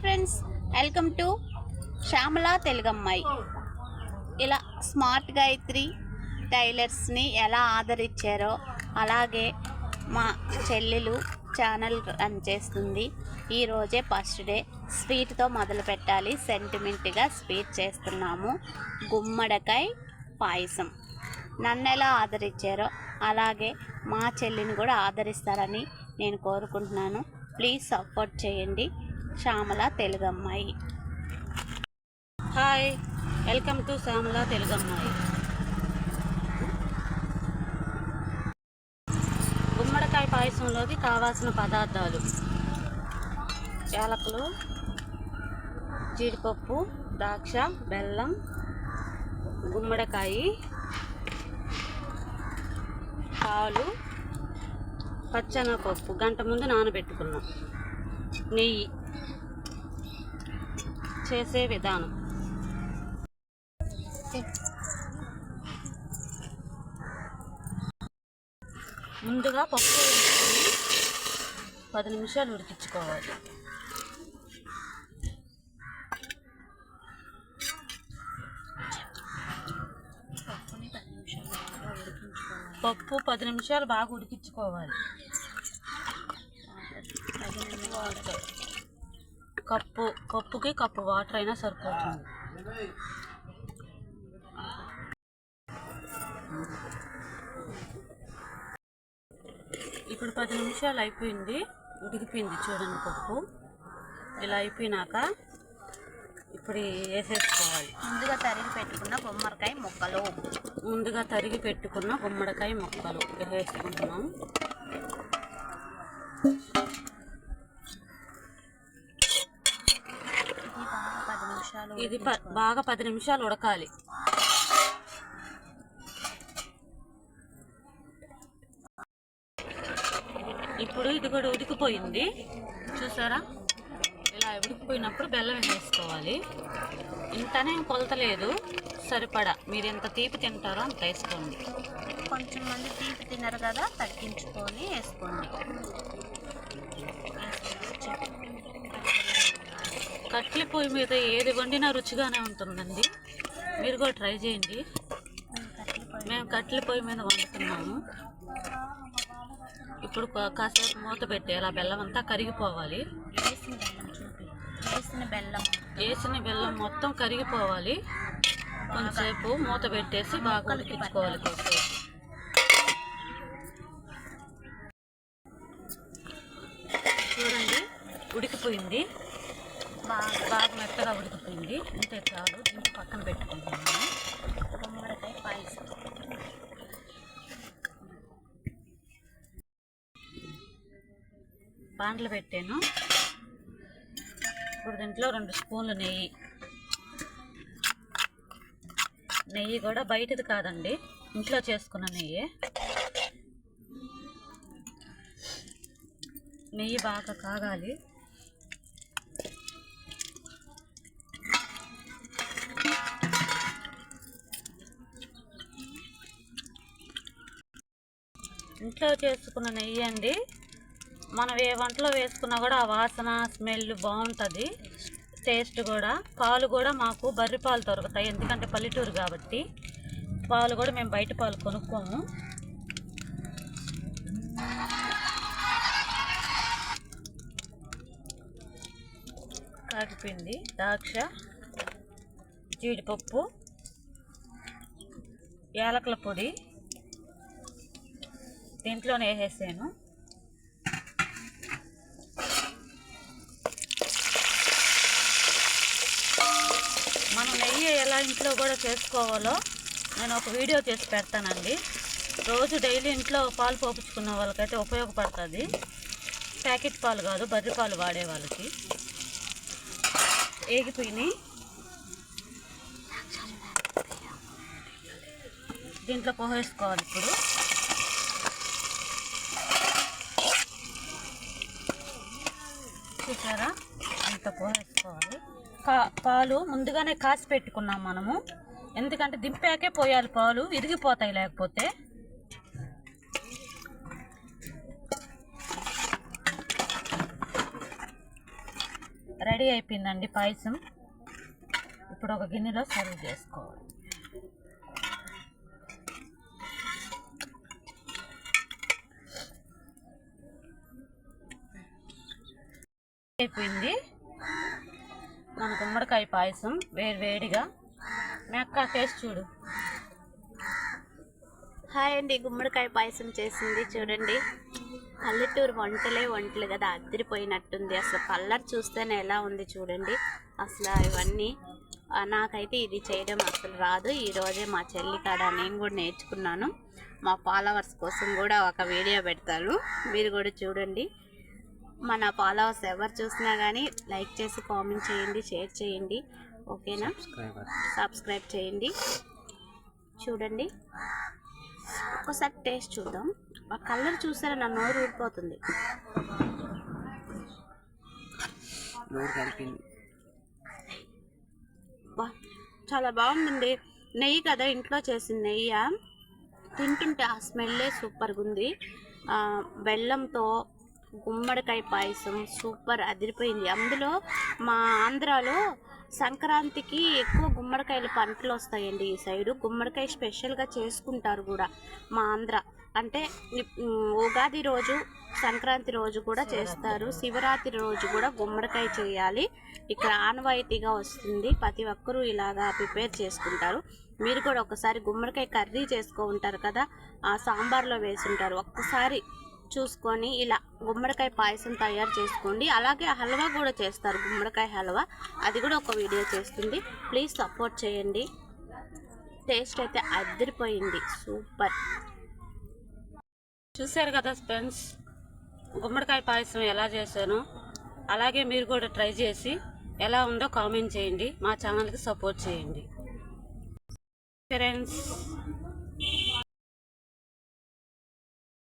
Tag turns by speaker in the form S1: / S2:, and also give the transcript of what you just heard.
S1: Friends, welcome to Shyamala తెలుగమ్మాయి. ఇలా smart Gayatri టైలర్స్ని ఎలా ఆదరించారో అలాగే మా చెల్లెలు ఛానల్ రన్ చేస్తుంది. ఈరోజే ఫస్ట్ డే. స్వీట్తో మొదలు పెట్టాలి. సెంటిమెంట్గా స్వీట్ చేస్తున్నాము. గుమ్మడికాయ పాయసం. నన్ను ఎలా ఆదరించారో అలాగే మా చెల్లిని కూడా ఆదరిస్తారని నేను కోరుకుంటున్నాను. ప్లీజ్ సపోర్ట్ చేయండి. శ్యామల తెలుగమ్మాయి.
S2: హాయ్, వెల్కమ్ టు శ్యామల తెలుగమ్మాయి. గుమ్మడికాయ పాయసంలోకి కావాల్సిన పదార్థాలు: యాలకులు, జీడిపప్పు, ద్రాక్ష, బెల్లం, గుమ్మడికాయ, పాలు, పచ్చెనగపప్పు గంట ముందు నానబెట్టుకున్నాం, నెయ్యి. చేసే విధానం: ముందుగా పప్పు వేసుకొని 10 నిమిషాలు ఉడికించుకోవాలి. పప్పు 10 నిమిషాలు బాగా ఉడికించుకోవాలి. కప్పుకి కప్పు వాటర్ అయినా సరిపోతుంది. ఇప్పుడు 10 నిమిషాలు అయిపోయింది, ఉడికిపోయింది. చూడండి, పప్పు ఇలా అయిపోయినాక ఇప్పుడు వేసేసుకోవాలి.
S1: ముందుగా తరిగి పెట్టుకున్న గుమ్మడికాయ
S2: ముక్కలు వేసేసుకుంటున్నాం. ఇది బాగా 10 నిమిషాలు ఉడకాలి. ఇప్పుడు ఇది కూడా ఉడికిపోయింది. చూసారా, ఇలా ఉడికిపోయినప్పుడు బెల్లం వేసుకోవాలి. ఇంతనే కొలత లేదు, సరిపడా. మీరు ఎంత తీపి తింటారో అంత వేసుకోండి.
S1: కొంచెం మంది తీపి తినరు కదా, తగ్గించుకొని వేసుకోండి.
S2: కట్లీ పొయ్యి మీద ఏది వండినా రుచిగానే ఉంటుందండి. మీరు కూడా ట్రై చేయండి. మేము కట్లీ పొయ్యి మీద వండుతున్నాము. ఇప్పుడు కాసేపు మూత పెట్టి అలా బెల్లం అంతా కరిగిపోవాలి. వేసిన బెల్లం మొత్తం కరిగిపోవాలి. కొంచెంసేపు మూత పెట్టేసి బాగా ఉడికించుకోవాలి. కొంచెంసేపు చూడండి, ఉడికిపోయింది. బాగా మెత్తగా ఉడికిపోయింది. ఇంతే చాలు. దీనికి పక్కన పెట్టుకుంటున్నాను.
S1: గుమ్మడికాయ పాయసం.
S2: బాండ్లు పెట్టాను. ఇప్పుడు దీంట్లో 2 స్పూన్లు నెయ్యి కూడా బయటది కాదండి, ఇంట్లో చేసుకున్న నెయ్యి బాగా కాగాలి. ఇంట్లో చేసుకున్న నెయ్యి అండి. మనం ఏ వంటలో వేసుకున్నా కూడా ఆ వాసన, స్మెల్ బాగుంటుంది. టేస్ట్ కూడా. పాలు కూడా మాకు బర్రె పాలు దొరుకుతాయి, ఎందుకంటే పల్లెటూరు కాబట్టి. పాలు కూడా మేము బయట పాలు కొనుక్కోము. కాగిపోయింది. ద్రాక్ష, జీడిపప్పు, యాలకుల పొడి దీంట్లోనే వేసేసాను. మనం నెయ్యి ఎలా ఇంట్లో కూడా చేసుకోవాలో నేను ఒక వీడియో చేసి పెడతానండి. రోజు డైలీ ఇంట్లో పాలు పోపుచ్చుకున్న వాళ్ళకైతే ఉపయోగపడుతుంది. ప్యాకెట్ పాలు కాదు, బర్రె పాలు వాడే వాళ్ళకి. ఏగిపోయినాయి. దీంట్లో పోసేసుకోవాలి. ఇప్పుడు చూసారా, ఇంత పోసేసుకోవాలి. పాలు ముందుగానే కాసి పెట్టుకున్నాం మనము, ఎందుకంటే దింపాకే పోయాలి. పాలు విరిగిపోతాయి లేకపోతే. రెడీ అయిపోయిందండి పాయసం. ఇప్పుడు ఒక గిన్నెలో సర్వ్ చేసుకోవాలి. అయిపోయింది మన గుమ్మడికాయ పాయసం వేడిగా. మేక్క టేస్ట్ చూడు.
S1: హాయ్ అండి, గుమ్మడికాయ పాయసం చేసింది చూడండి. పల్లెటూరు వంటలు కదా, అదిరిపోయినట్టుంది. అసలు కలర్ చూస్తేనే ఎలా ఉంది చూడండి. అసలు ఇవన్నీ నాకైతే ఇది చేయడం అసలు రాదు. ఈరోజే మా చెల్లి కాడ నేను కూడా నేర్చుకున్నాను. మా ఫాలోవర్స్ కోసం కూడా ఒక వీడియో పెడతాను, మీరు కూడా చూడండి. మన ఫాలోవర్స్ ఎవరు చూసినా కానీ లైక్ చేసి కామెంట్ చేయండి, షేర్ చేయండి, ఓకేనా? సబ్స్క్రైబ్ చేయండి. చూడండి, ఒక్కసారి టేస్ట్ చూద్దాం. ఆ కలర్ చూసారా, నా నోరు ఊడిపోతుంది. చాలా బాగుందండి. నెయ్యి కదా, ఇంట్లో చేసిన నెయ్యి. తింటుంటే ఆ స్మెల్లే సూపర్గా ఉంది. బెల్లంతో గుమ్మడికాయ పాయసం సూపర్ అదిరిపోయింది. అందులో మా ఆంధ్రాలో సంక్రాంతికి ఎక్కువ గుమ్మడికాయలు పంటలు వస్తాయండి. ఈ సైడు గుమ్మడికాయ స్పెషల్గా చేసుకుంటారు కూడా మా ఆంధ్ర. అంటే ఉగాది రోజు, సంక్రాంతి రోజు కూడా చేస్తారు. శివరాత్రి రోజు కూడా గుమ్మడికాయ చేయాలి. ఇక్కడ ఆనవాయితీగా వస్తుంది. ప్రతి ఒక్కరూ ఇలాగా ప్రిపేర్ చేసుకుంటారు. మీరు కూడా ఒకసారి గుమ్మడికాయ కర్రీ చేసుకో ఉంటారు కదా, ఆ సాంబార్లో వేసుంటారు. ఒక్కసారి చూసుకొని ఇలా గుమ్మడికాయ పాయసం తయారు చేసుకోండి. అలాగే హల్వా కూడా చేస్తారు, గుమ్మడికాయ హల్వా. అది కూడా ఒక వీడియో చేస్తుంది. ప్లీజ్ సపోర్ట్ చేయండి. టేస్ట్ అయితే అదిరిపోయింది, సూపర్.
S2: చూశారు కదా ఫ్రెండ్స్, గుమ్మడికాయ పాయసం ఎలా చేశానో అలాగే మీరు కూడా ట్రై చేసి ఎలా ఉందో కామెంట్ చేయండి. మా ఛానల్కి సపోర్ట్ చేయండి ఫ్రెండ్స్.